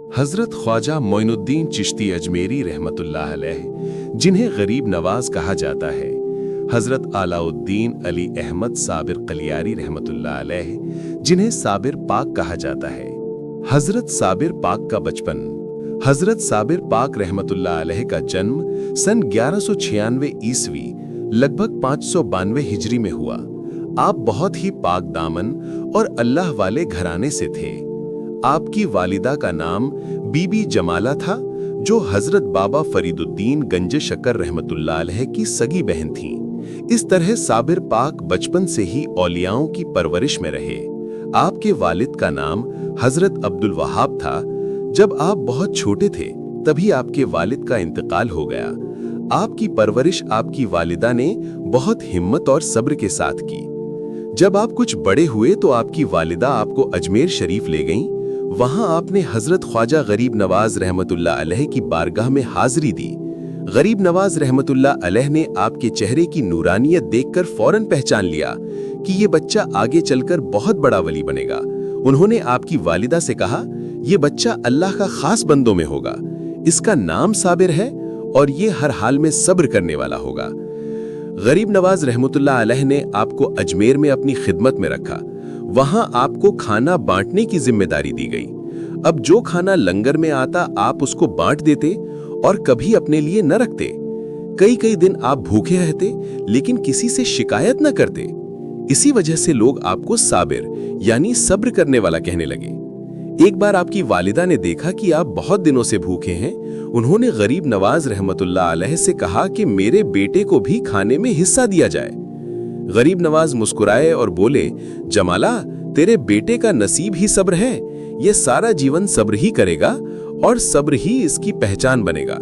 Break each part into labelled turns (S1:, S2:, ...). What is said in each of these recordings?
S1: हजरत ख्वाजा मोइनुद्दीन चिश्ती अजमेरी रहमतुल्लाह अलैह, जिन्हें गरीब नवाज कहा जाता है, हजरत आलाउद्दीन अली अहमद साबिर कलियारी रहमतुल्लाह अलैह, जिन्हें साबिर पाक कहा जाता है। हजरत साबिर पाक का बचपन। हजरत साबिर पाक रहमतुल्लाह अलैह का जन्म सन 1196 ईस्वी लगभग 592 हिजरी में हुआ। आप बहुत ही पाक दामन और अल्लाह वाले घराने से थे। आपकी वालिदा का नाम बीबी जमाला था, जो हजरत बाबा फरीदुद्दीन गंज शक्कर रहमतुल्लाह अलैह की सगी बहन थीं। इस तरह साबिर पाक बचपन से ही औलियाओं की परवरिश में रहे। आपके वालिद का नाम हजरत अब्दुल वहाब था। जब आप बहुत छोटे थे तभी आपके वालिद का इंतकाल हो गया। आपकी परवरिश आपकी वालिदा ने बहुत हिम्मत और सब्र के साथ की। जब आप कुछ बड़े हुए तो आपकी वालिदा आपको अजमेर शरीफ ले गईं। वहां आपने हजरत ख्वाजा गरीब नवाज रहमतुल्लाह अलैह की बारगाह में हाजिरी दी। गरीब नवाज रहमतुल्लाह अलैह ने आपके चेहरे की नूरानियत देखकर फौरन पहचान लिया कि ये बच्चा आगे चलकर बहुत बड़ा वली बनेगा। उन्होंने आपकी वालिदा से कहा, ये बच्चा अल्लाह का खास बंदों में होगा, इसका नाम साबिर है और ये हर हाल में सब्र करने वाला होगा। गरीब नवाज रहमतुल्लाह अलैह ने आपको अजमेर में अपनी खिदमत में रखा। वहां आपको खाना बांटने की जिम्मेदारी दी गई। अब जो खाना लंगर में आता आप उसको बांट देते और कभी अपने लिए न रखते। कई कई दिन आप भूखे रहते लेकिन किसी से शिकायत न करते। इसी वजह से लोग आपको साबिर यानी सब्र करने वाला कहने लगे। एक बार आपकी वालिदा ने देखा कि आप बहुत दिनों से भूखे हैं। उन्होंने गरीब नवाज रहमतुल्लाह अलैह से कहा कि मेरे बेटे को भी खाने में हिस्सा दिया जाए। गरीब नवाज मुस्कुराए और बोले, जमाला, तेरे बेटे का नसीब ही सब्र है। ये सारा जीवन सब्र ही करेगा और सब्र ही इसकी पहचान बनेगा।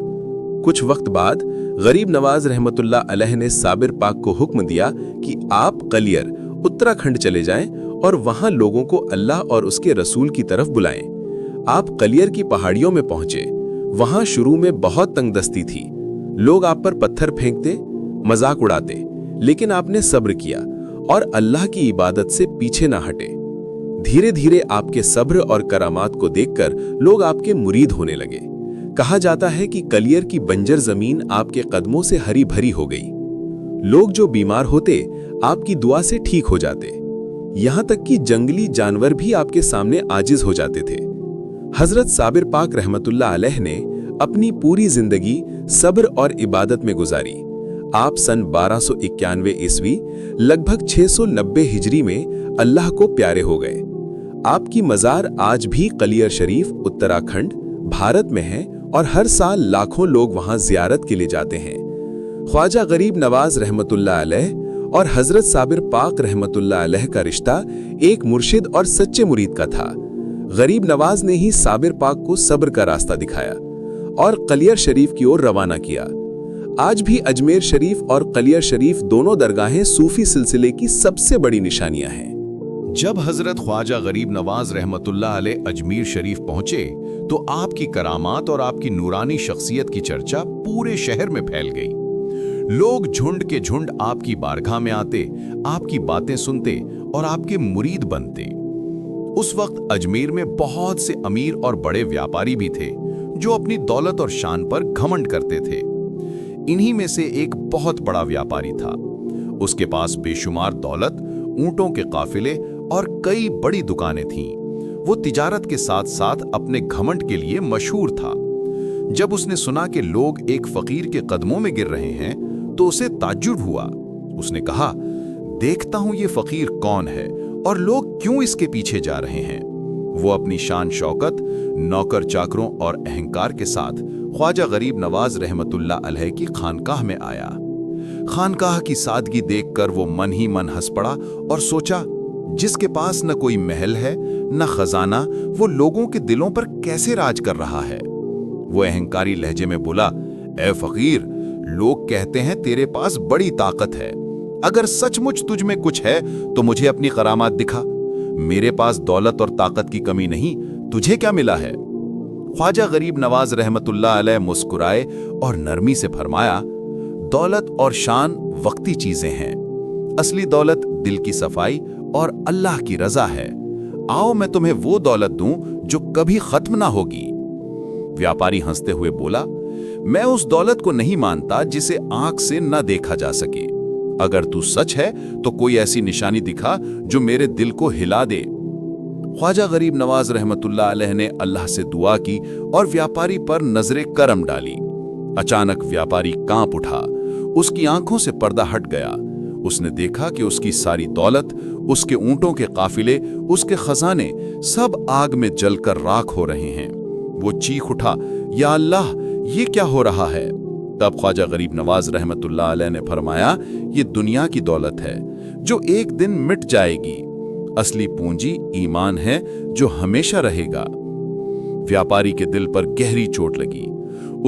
S1: कुछ वक्त बाद गरीब नवाज रहमतुल्लाह अलैह ने साबिर पाक को हुक्म दिया कि आप कलियर उत्तराखंड चले जाएं और वहां लोगों को अल्लाह और उसके रसूल की तरफ बुलाएं। आप कलियर की पहाड़ियों में पहुंचे। वहां शुरू में बहुत तंगदस्ती थी। लोग आप पर पत्थर फेंकते, मजाक उड़ाते, लेकिन आपने सब्र किया और अल्लाह की इबादत से पीछे ना हटे। धीरे धीरे आपके सब्र और करामात को देखकर लोग आपके मुरीद होने लगे। कहा जाता है कि कलियर की बंजर जमीन आपके कदमों से हरी भरी हो गई। लोग जो बीमार होते आपकी दुआ से ठीक हो जाते। यहां तक कि जंगली जानवर भी आपके सामने आजिज हो जाते थे। हजरत साबिर पाक रहमतुल्लाह अलैह ने अपनी पूरी जिंदगी सब्र और इबादत में गुजारी। आप सन 1291 ईस्वी लगभग 690 हिजरी में अल्लाह को प्यारे हो गए। आपकी मजार आज भी कलियर शरीफ उत्तराखंड भारत में है और हर साल लाखों लोग वहां जियारत के लिए जाते हैं। ख्वाजा गरीब नवाज रहमतुल्लाह अलैह और हजरत साबिर पाक रहमतुल्लाह अलैह का रिश्ता एक मुर्शिद और सच्चे मुरीद का था। गरीब नवाज ने ही साबिर पाक को सब्र का रास्ता दिखाया और कलियर शरीफ की ओर रवाना किया। आज भी अजमेर शरीफ और कलियर शरीफ दोनों दरगाहें सूफी सिलसिले की सबसे बड़ी निशानियां हैं।
S2: जब हजरत ख्वाजा गरीब नवाज रहमतुल्लाह अलैह अजमेर शरीफ पहुंचे तो आपकी करामात और आपकी नूरानी शख्सियत की चर्चा पूरे शहर में फैल गई। लोग झुंड के झुंड आपकी बारगाह में आते, आपकी बातें सुनते और आपके मुरीद बनते। उस वक्त अजमेर में बहुत से अमीर और बड़े व्यापारी भी थे जो अपनी दौलत और शान पर घमंड करते थे। इन्हीं में से एक बहुत बड़ा व्यापारी था। उसके पास बेशुमार दौलत, ऊंटों के काफिले और कई बड़ी दुकानें थीं। वो तिजारत के साथ साथ अपने घमंड के लिए मशहूर था। जब उसने सुना कि लोग एक फकीर के कदमों में गिर रहे हैं तो उसे ताज्जुब हुआ। उसने कहा, देखता हूं ये फकीर कौन है और लोग क्यों इसके पीछे जा रहे हैं। वो अपनी शान शौकत, नौकर चाकरों और अहंकार के साथ ख्वाजा गरीब नवाज रहमतुल्लाह अलैह की खानकाह में आया। खानकाह की सादगी देखकर वो मन ही मन हंस पड़ा और सोचा, जिसके पास न कोई महल है न खजाना, वो लोगों के दिलों पर कैसे राज कर रहा है। वो अहंकारी लहजे में बोला, ए फकीर, लोग कहते हैं तेरे पास बड़ी ताकत है। अगर सचमुच तुझ में कुछ है तो मुझे अपनी करामात दिखा। मेरे पास दौलत और ताकत की कमी नहीं, तुझे क्या मिला है। ख्वाजा गरीब नवाज रहमतुल्लाह अलैह मुस्कुराए और नरमी से फरमाया, दौलत और शान वक्ती चीजें हैं, असली दौलत दिल की सफाई और अल्लाह की रजा है। आओ मैं तुम्हें वो दौलत दूं जो कभी खत्म ना होगी। व्यापारी हंसते हुए बोला, मैं उस दौलत को नहीं मानता जिसे आंख से न देखा जा सके। अगर तू सच है तो कोई ऐसी निशानी दिखा जो मेरे दिल को हिला दे। ख्वाजा गरीब नवाज रहमतुल्लाह अलैह ने अल्लाह से दुआ की और व्यापारी पर नजरे करम डाली। अचानक व्यापारी कांप उठा, उसकी आंखों से पर्दा हट गया। उसने देखा कि उसकी सारी दौलत, उसके ऊंटों के काफिले, उसके खजाने सब आग में जलकर राख हो रहे हैं। वो चीख उठा, या अल्लाह, ये क्या हो रहा है? तब ख्वाजा गरीब नवाज रहमतुल्लाह अलैह ने फरमाया, ये दुनिया की दौलत है जो एक दिन मिट जाएगी। असली पूंजी ईमान है जो हमेशा रहेगा। व्यापारी के दिल पर गहरी चोट लगी,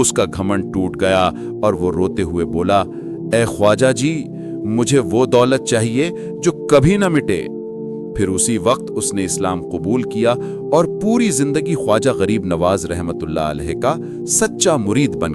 S2: उसका घमंड टूट गया और वो रोते हुए बोला, ए ख्वाजा जी, मुझे वो दौलत चाहिए जो कभी न मिटे। फिर उसी वक्त उसने इस्लाम कबूल किया और पूरी जिंदगी ख्वाजा गरीब नवाज रहमतुल्लाह अलैह का सच्चा मुरीद बन गया।